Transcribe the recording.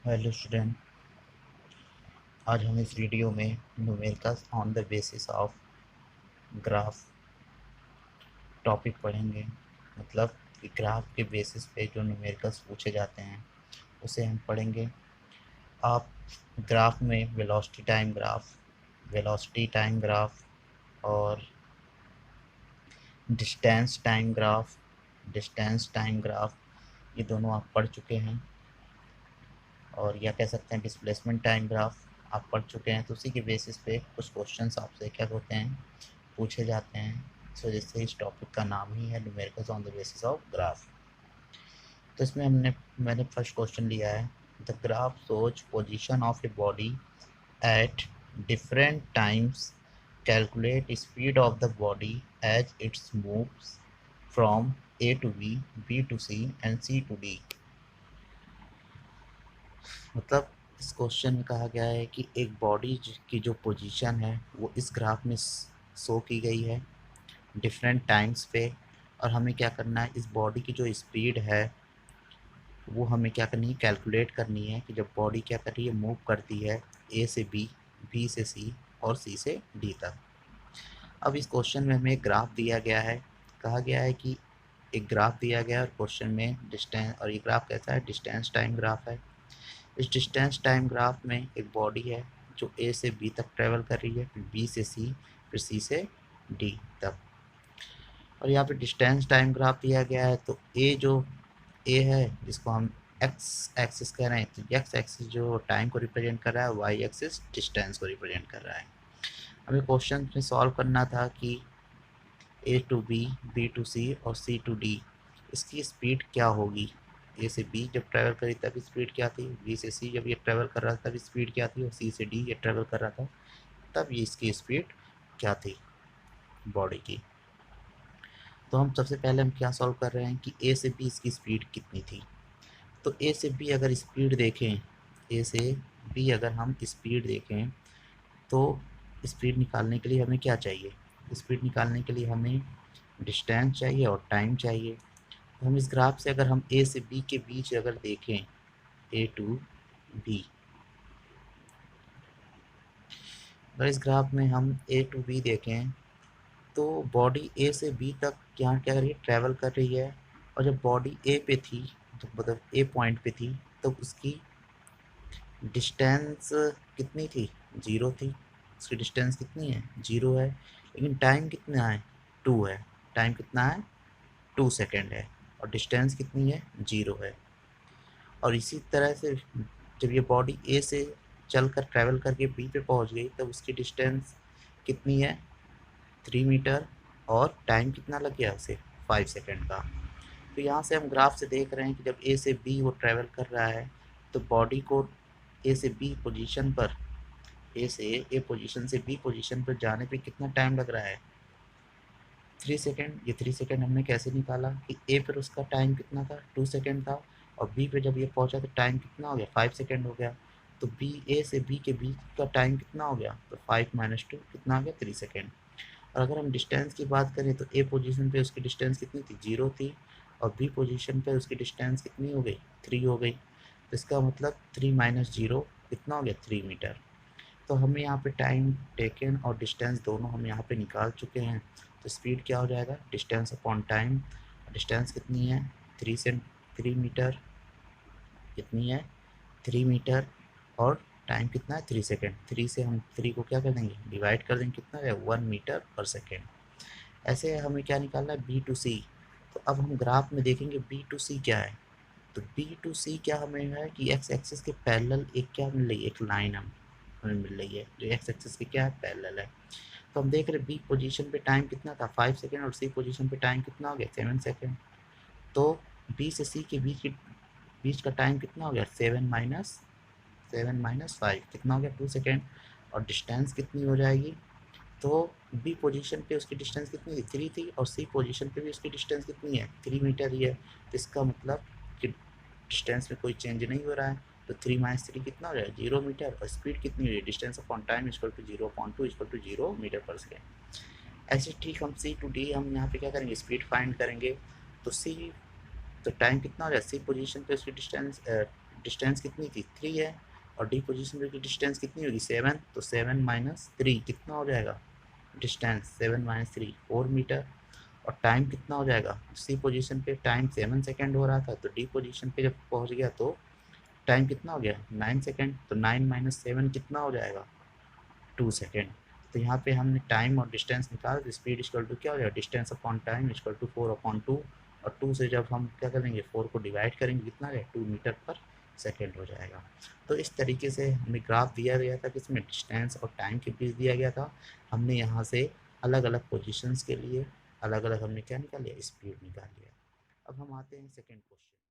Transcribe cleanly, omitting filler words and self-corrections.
Hello student, आज हम इस वीडियो में numericals on the basis of graph topic पढ़ेंगे। मतलब कि ग्राफ के बेसिस पे जो न्यूमेरिकल्स पूछे जाते हैं उसे हम पढ़ेंगे। आप ग्राफ में वेलोसिटी टाइम ग्राफ और डिस्टेंस टाइम ग्राफ ये दोनों आप पढ़ चुके हैं, और या कह सकते हैं डिस्प्लेसमेंट टाइम ग्राफ आप पढ़ चुके हैं। तो उसी के बेसिस पे कुछ क्वेश्चंस आपसे क्या होते हैं, पूछे जाते हैं। इस वजह से इस टॉपिक का नाम ही है numericals on the basis of graph. तो इसमें मैंने फर्स्ट क्वेश्चन लिया है, the graph shows position of a body at different times, calculate speed of the body as its moves from A to B to C and C to D. मतलब इस question में कहा गया है कि एक बॉडी की जो पोजीशन है वो इस ग्राफ में शो की गई है डिफरेंट टाइम्स पे, और हमें क्या करना है, इस बॉडी की जो स्पीड है वो हमें क्या करनी है, कैलकुलेट करनी है कि जब बॉडी क्या कर रही है, मूव करती है ए से बी, बी से सी और सी से डी तक। अब इस क्वेश्चन में हमें एक ग्राफ दिया गया है, कहा गया है कि एक ग्राफ दिया गया है और क्वेश्चन में डिस्टेंस, और ये ग्राफ कैसा है, डिस्टेंस टाइम ग्राफ है। इस डिस्टेंस टाइम ग्राफ में एक बॉडी है जो ए से बी तक ट्रेवल कर रही है, फिर बी से सी, फिर सी से डी तक। और यहाँ पे डिस्टेंस टाइम ग्राफ दिया गया है, तो ए है जिसको हम एक्स एक्सिस कह रहे हैं, तो एक्स एक्सिस जो टाइम को रिप्रेजेंट कर रहा है, वाई एक्सिस डिस्टेंस को रिप्रेजेंट कर रहा है। हमें क्वेश्चन में सॉल्व करना था कि ए टू बी टू सी और सी टू डी इसकी स्पीड क्या होगी। ए से बी जब ट्रैवल करी तब स्पीड क्या थी, बी से सी जब ये ट्रैवल कर रहा था तब स्पीड क्या थी, और सी से डी ये ट्रैवल कर रहा था तब ये इसकी स्पीड क्या थी बॉडी की। तो हम सबसे पहले हम क्या सॉल्व कर रहे हैं कि ए से बी इसकी स्पीड कितनी थी। तो ए से बी अगर स्पीड देखें, ए से बी अगर हम स्पीड देखें तो स्पीड निकालने के लिए हमें क्या चाहिए, स्पीड निकालने के लिए हमें डिस्टेंस चाहिए और टाइम चाहिए। तो हम इस ग्राफ से अगर हम ए से बी के बीच अगर देखें, ए टू बी, अगर इस ग्राफ में हम ए टू बी देखें तो बॉडी ए से बी तक क्या क्या कर रही है, ट्रैवल कर रही है। और जब बॉडी ए पे थी, तो मतलब ए पॉइंट पे थी, तो उसकी डिस्टेंस कितनी थी, जीरो थी। उसकी डिस्टेंस कितनी है, जीरो है। लेकिन टाइम कितना है, टू है। टाइम कितना है, 2 सेकेंड है। और डिस्टेंस कितनी है, जीरो है। और इसी तरह से जब ये बॉडी ए से चलकर ट्रैवल करके बी पे पहुंच गई तब उसकी डिस्टेंस कितनी है, 3 मीटर। और टाइम कितना लग गया उसे, 5 सेकेंड का। तो यहाँ से हम ग्राफ से देख रहे हैं कि जब ए से बी वो ट्रैवल कर रहा है तो बॉडी को ए से बी पोजीशन पर, ए से ए पोजीशन से बी पोजीशन पर जाने पे कितना टाइम लग रहा है, 3 सेकेंड। ये 3 सेकेंड हमने कैसे निकाला कि ए पर उसका टाइम कितना था, 2 सेकेंड था, और बी पे जब ये पहुंचा तो टाइम कितना हो गया, 5 सेकेंड हो गया। तो बी, ए से बी के बीच का टाइम कितना हो गया, तो 5 - 2 कितना आ गया, 3 सेकेंड। और अगर हम डिस्टेंस की बात करें तो ए पोजीशन पे उसकी डिस्टेंस कितनी थी, जीरो थी, और बी पोजीशन पे उसकी डिस्टेंस कितनी हो गई, 3 हो गई। तो इसका मतलब 3 - 0 कितना हो गया, 3 मीटर। तो हमें यहाँ पे टाइम टेकन और डिस्टेंस दोनों हम यहाँ पे निकाल चुके हैं। तो स्पीड क्या हो जाएगा, डिस्टेंस अपॉन टाइम। डिस्टेंस कितनी है, 3 मीटर, कितनी है, 3 मीटर। और टाइम कितना है, 3 सेकेंड। 3 से हम 3 को क्या कर देंगे, डिवाइड कर देंगे, कितना है, 1 मीटर पर सेकेंड। ऐसे हमें क्या निकालना है, बी टू सी। तो अब हम ग्राफ में देखेंगे बी टू सी क्या है। तो बी टू सी क्या हमें है कि एक्स एक्सिस के पैरेलल एक क्या मिल रही है, एक लाइन हमें मिल रही है जो एक्स एक्सिस के क्या है, पैरेलल है। तो हम देख रहे हैं बी पोजीशन पे टाइम कितना था, 5 सेकेंड, और सी पोजीशन पे टाइम कितना हो गया, 7 सेकेंड। तो बी से सी के बीच का टाइम कितना हो गया, 7 - 5 कितना हो गया, 2 सेकेंड। और डिस्टेंस कितनी हो जाएगी, तो बी पोजीशन पे उसकी डिस्टेंस कितनी थी, 3 थी, और सी पोजीशन पे भी उसकी डिस्टेंस कितनी है, 3 मीटर ही है। तो इसका मतलब कि डिस्टेंस में कोई चेंज नहीं हो रहा है। तो 3 - 3 कितना हो जाएगा, 0 मीटर। और स्पीड कितनी हुई, distance upon time equal to 0/2 equal to 0 metre per second. ऐसे ठीक हम सी टू डी हम यहाँ पे क्या करेंगे, स्पीड फाइंड करेंगे। तो सी, तो टाइम कितना हो जाएगा, सी पोजीशन पे उसकी डिस्टेंस, डिस्टेंस कितनी थी 3 है, और डी पोजीशन पे की डिस्टेंस कितनी होगी 7, तो 7 माइनस 3 कितना हो जाएगा डिस्टेंस 7 माइनस 3 4 मीटर। और टाइम कितना हो जाएगा, सी पोजीशन पे टाइम 7 सेकेंड हो रहा था, तो डी पोजीशन पे जब पहुंच गया तो टाइम कितना हो गया 9 सेकेंड, तो 9 माइनस 7 कितना हो जाएगा 2 सेकेंड। तो यहाँ पे हमने टाइम और डिस्टेंस निकाल, तो स्पीड इक्वल टू क्या हो जाएगा distance upon time equal to 4/2, और 2 से जब हम क्या करेंगे 4 को डिवाइड करेंगे कितना है 2 मीटर पर सेकेंड हो जाएगा। तो इस तरीके से हमें ग्राफ दिया गया था कि इसमें डिस्टेंस और टाइम के बीच दिया गया था, हमने यहाँ से अलग अलग पोजिशंस के लिए अलग अलग हमने क्या निकाल लिया स्पीड निकाल लिया। अब हम आते हैं सेकेंड क्वेश्चन।